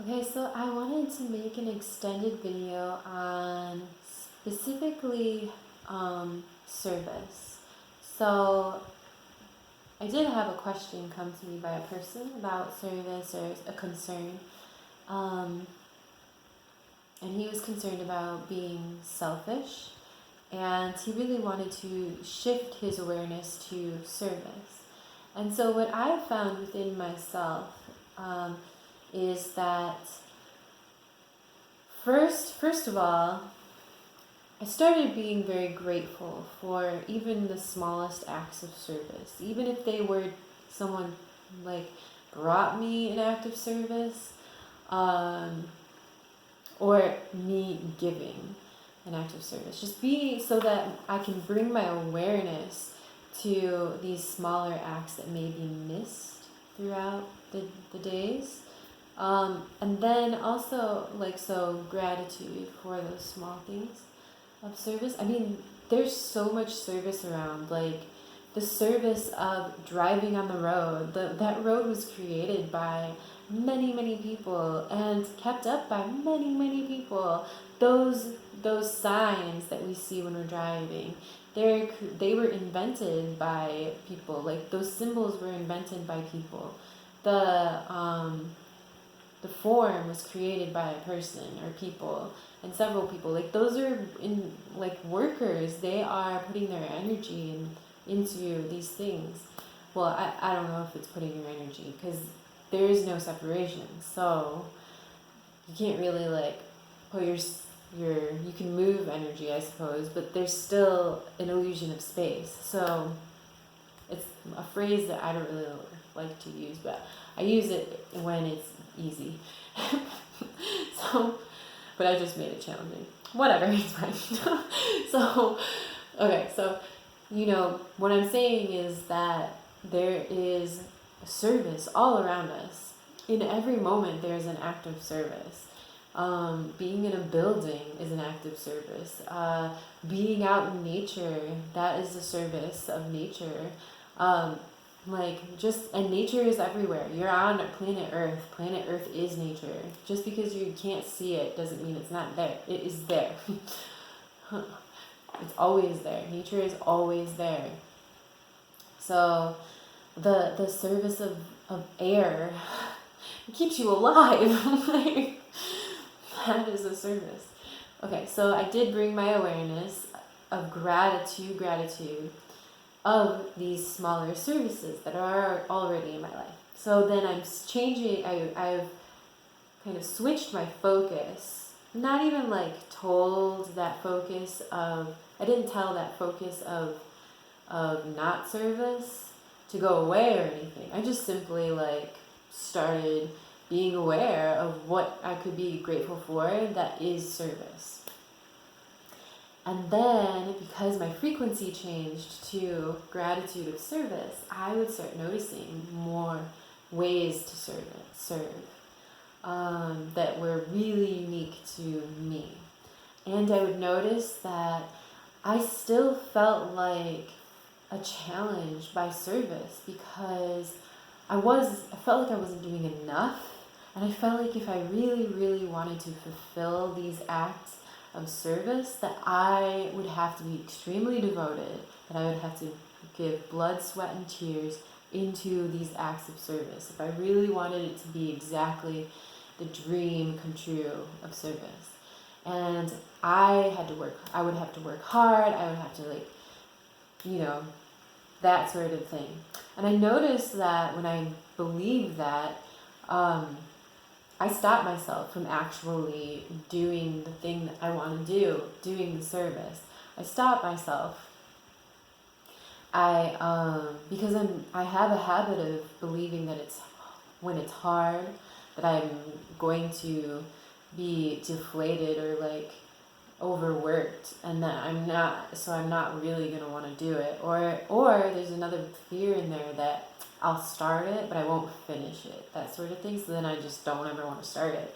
Okay, so I wanted to make an extended video on specifically service. So I did have a question come to me by a person about service or a concern. Um, and he was concerned about being selfish, and he really wanted to shift his awareness to service. And so, what I have found within myself is that first of all, I started being very grateful for even the smallest acts of service, even if they were someone like brought me an act of service, um, or me giving an act of service. Just be so that I can bring my awareness to these smaller acts that may be missed throughout the days. And then also, gratitude for those small things of service. I mean, there's so much service around. Like, the service of driving on the road. That road was created by many people and kept up by many people. Those signs that we see when we're driving, they were invented by people. Like, those symbols were invented by people. The form was created by a person or people and several people. Like, those are in like workers. They are putting their energy into these things. Well, I don't know if it's putting your energy, because there is no separation. So you can't really like put your you can move energy, I suppose, but there's still an illusion of space. So it's a phrase that I don't really like to use, but I use it when it's easy. So, but I just made it challenging. Whatever, it's fine. So, okay, so, what I'm saying is that there is service all around us. In every moment, there's an act of service. Being in a building is an act of service. Being out in nature, that is the service of nature. And nature is everywhere. You're on planet Earth. Planet Earth is nature. Just because you can't see it doesn't mean it's not there. It is there. It's always there. Nature is always there. So the service of air, it keeps you alive. Like, that is a service. Okay, so I did bring my awareness of gratitude of these smaller services that are already in my life. So then I'm changing, I've kind of switched my focus. Not even like told that focus of, I didn't tell that focus of not service to go away or anything. I just simply like started being aware of what I could be grateful for that is service. And then, because my frequency changed to gratitude of service, I would start noticing more ways to serve that were really unique to me. And I would notice that I still felt like a challenge by service, because I felt like I wasn't doing enough. And I felt like if I really wanted to fulfill these acts of service, that I would have to be extremely devoted, that I would have to give blood, sweat, and tears into these acts of service if I really wanted it to be exactly the dream come true of service. And I would have to work hard, I would have to that sort of thing. And I noticed that when I believed that, I stopped myself from actually doing the thing that I want to do, doing the service. I stopped myself. Because I have a habit of believing that when it's hard, that I'm going to be deflated or like overworked, and that I'm not really going to want to do it. Or there's another fear in there that I'll start it, but I won't finish it, that sort of thing. So then I just don't ever want to start it.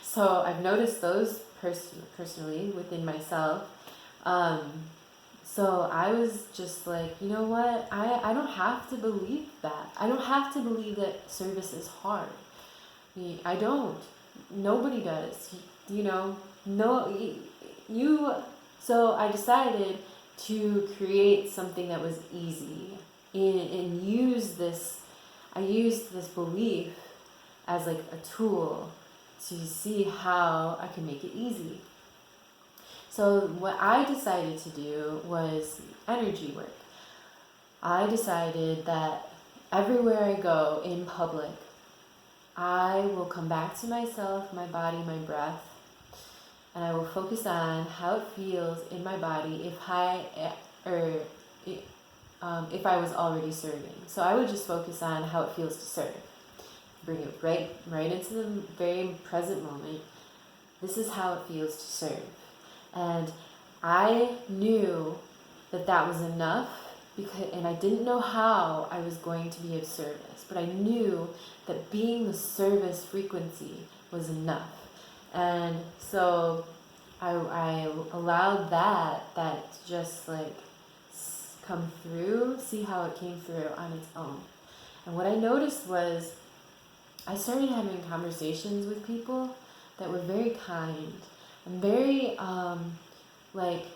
So I've noticed those personally within myself. So I was just like, you know what? I don't have to believe that. I don't have to believe that service is hard. I don't. Nobody does. You know, no, you. So I decided to create something that was easy and use this. I used this belief as like a tool to see how I can make it easy. So what I decided to do was energy work. I decided that everywhere I go in public, I will come back to myself, my body, my breath, and I will focus on how it feels in my body if I was already serving. So I would just focus on how it feels to serve. Bring it right into the very present moment. This is how it feels to serve. And I knew that that was enough, and I didn't know how I was going to be of service, but I knew that being the service frequency was enough. And so I allowed that to just like come through, see how it came through on its own. And what I noticed was I started having conversations with people that were very kind and very like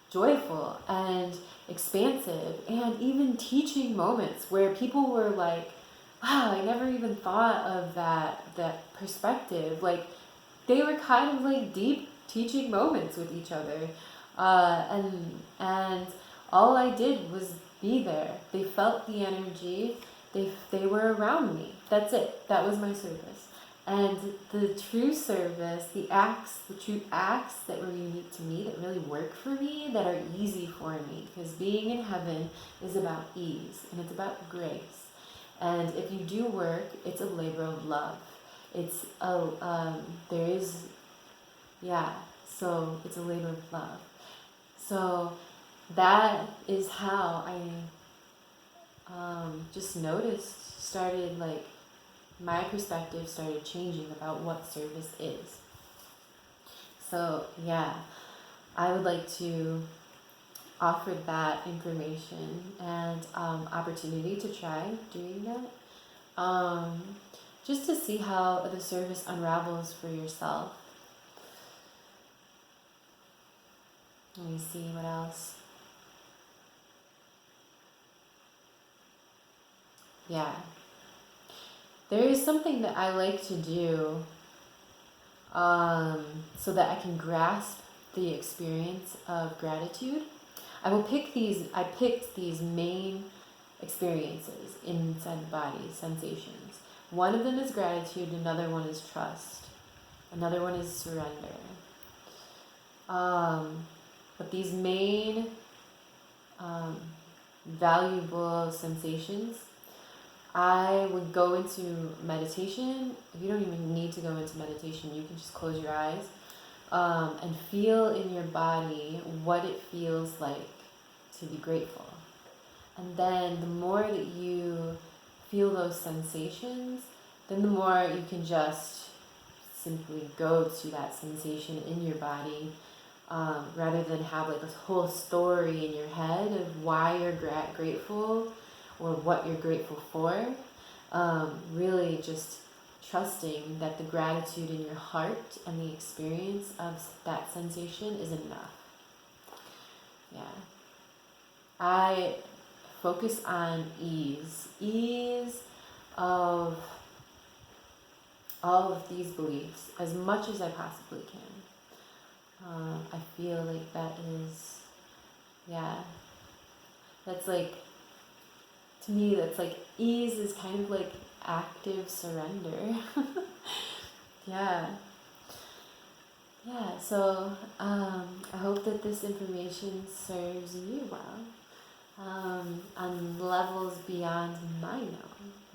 joyful and expansive, and even teaching moments where people were like, wow, I never even thought of that perspective. Like they were kind of like deep teaching moments with each other, and all I did was be there. They felt the energy. They were around me. That's it. That was my service. And the true service, the true acts that were unique to me, that really work for me, that are easy for me, because being in heaven is about ease and it's about grace. And if you do work, it's a labor of love. It's so it's a labor of love. So that is how I just noticed, started like, my perspective started changing about what service is. So yeah, I would like to offer that information and opportunity to try doing that, just to see how the service unravels for yourself. Let me see what else. Yeah. There is something that I like to do so that I can grasp the experience of gratitude. I picked these main experiences inside the body, sensations. One of them is gratitude, another one is trust, another one is surrender. But these main valuable sensations, I would go into meditation. You don't even need to go into meditation. You can just close your eyes and feel in your body what it feels like to be grateful. And then the more that you feel those sensations, then the more you can just simply go to that sensation in your body, rather than have like this whole story in your head of why you're grateful or what you're grateful for. Really just trusting that the gratitude in your heart and the experience of that sensation is enough. Yeah. I focus on ease of all of these beliefs as much as I possibly can. I feel like that is, that's like, to me, that's like, ease is kind of like active surrender. Yeah, so I hope that this information serves you well, on levels beyond my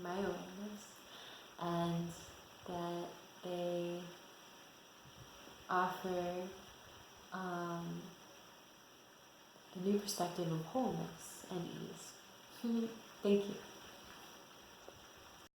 awareness, and that they offer a new perspective of wholeness and ease. Thank you.